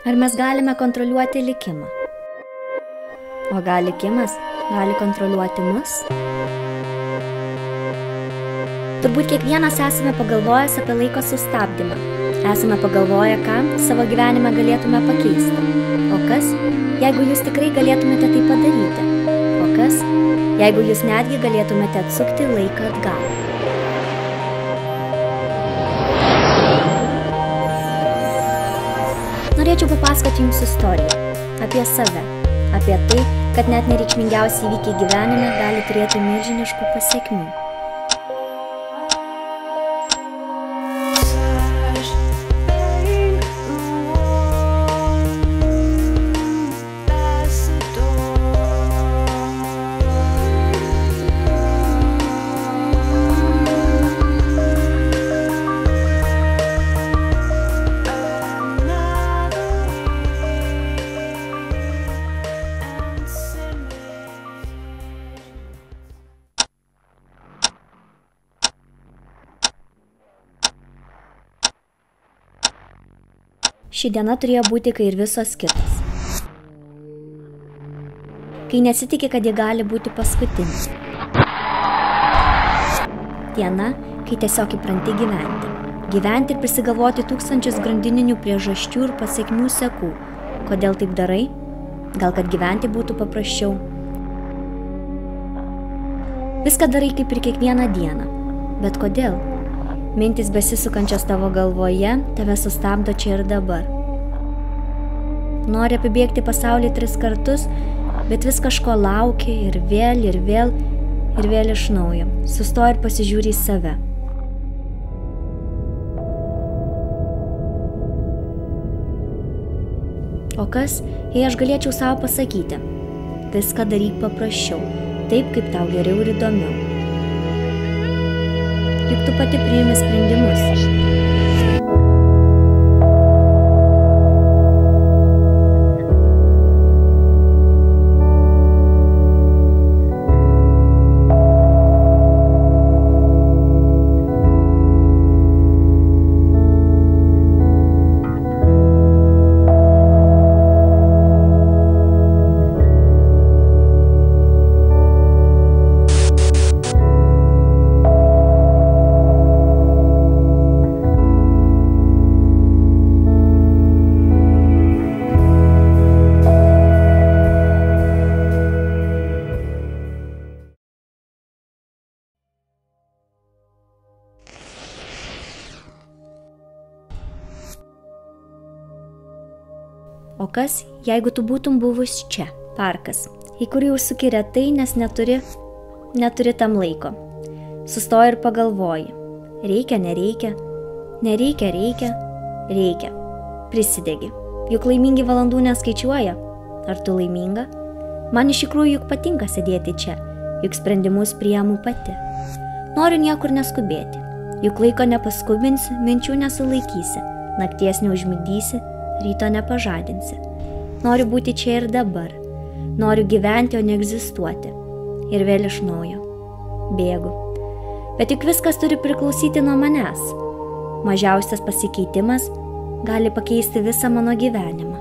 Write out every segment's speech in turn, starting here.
Ar mes galime kontroliuoti likimą? O gal likimas gali kontroliuoti mus? Turbūt kiekvienas esame pagalvojęs apie laiko sustabdymą. Esame pagalvoję, ką savo gyvenime galėtume pakeisti. O kas, jeigu jūs tikrai galėtumėte tai padaryti? O kas, jeigu jūs netgi galėtumėte atsukti laiką atgal? Norėčiau papasakoti jums istoriją apie save, apie tai, kad net nereikšmingiausi įvykiai gyvenime gali turėti milžiniškų pasekmių. Ši diena turėjo būti, kai ir visos kitos. Kai nesitiki, kad ji gali būti paskutinė. Diena, kai tiesiog įpranti gyventi. Gyventi ir prisigalvoti tūkstančius grandininių priežasčių ir pasekmių sekų. Kodėl taip darai? Gal kad gyventi būtų paprasčiau. Viską darai kaip ir kiekvieną dieną. Bet kodėl? Mintis besisukančios tavo galvoje tave sustabdo čia ir dabar. Nori apibėgti pasaulį 3 kartus, bet vis kažko lauki ir vėl iš naujo. Sustoji ir pasižiūri į save. O kas, jei aš galėčiau savo pasakyti? Viską daryk paprasčiau, taip kaip tau geriau ir įdomiau. Juk tu pati priimi sprendimus. O kas, jeigu tu būtum buvus čia, parkas, į kurį užsuki retai, nes neturi tam laiko. Sustoji ir pagalvoji. Reikia, nereikia, nereikia, reikia. Prisidegi. Juk laimingi valandų neskaičiuoja. Ar tu laiminga? Man iš tikrųjų juk patinka sėdėti čia, juk sprendimus priimu pati. Noriu niekur neskubėti. Juk laiko nepaskubinsi, minčių nesulaikysi, nakties neužmigdysi, ryto nepažadinsi. Noriu būti čia ir dabar. Noriu gyventi, o neegzistuoti. Ir vėl iš naujo. Bėgu. Bet juk viskas turi priklausyti nuo manęs. Mažiausias pasikeitimas gali pakeisti visą mano gyvenimą.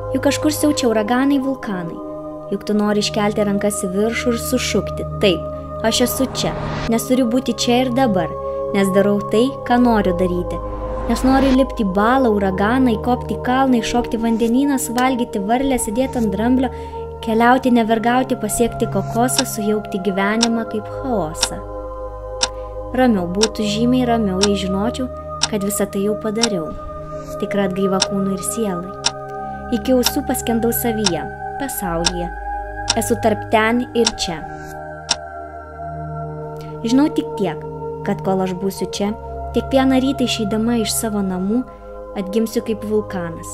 Juk kažkur siaučia uraganai, vulkanai. Juk tu nori iškelti rankas į viršų ir sušukti. Taip, aš esu čia, nes turiu būti čia ir dabar, nes darau tai, ką noriu daryti. Nes noriu lipti į balą, uraganą, įkopti į kalną, įšokti vandenyną, suvalgyti varlę, sėdėti ant dramblio, keliauti, nevergauti, pasiekti kokosą, sujaukti gyvenimą kaip chaosą. Ramiau būtų žymiai ramiau, jei žinočiau, kad visą tai jau padariau. Tikra atgaiva kūnui ir sielai. Iki ausų paskendau savyje, pasaulyje. Esu tarp ten ir čia. Žinau tik tiek, kad kol aš būsiu čia, kiekvieną rytą išeidama iš savo namų, atgimsiu kaip vulkanas.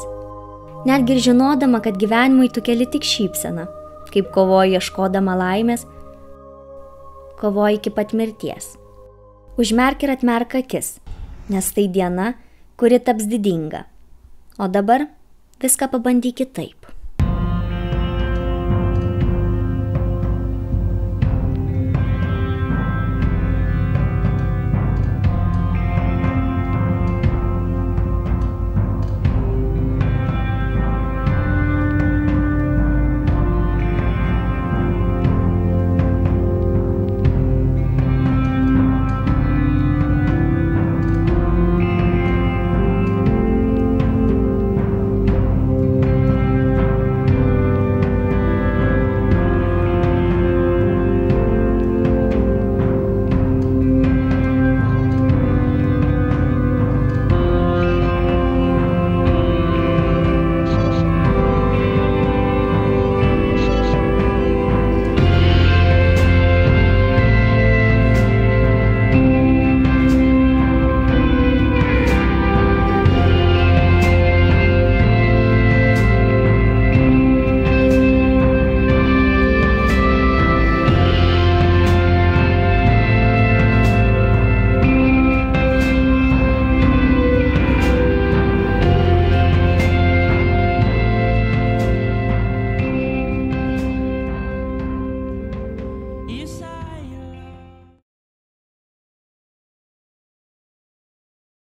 Netgi ir žinodama, kad gyvenimui tu keli tik šypseną, kaip kovoji ieškodama laimės, kovoji iki pat mirties. Užmerk ir atmerk akis, nes tai diena, kuri taps didinga. O dabar viską pabandyk kitaip.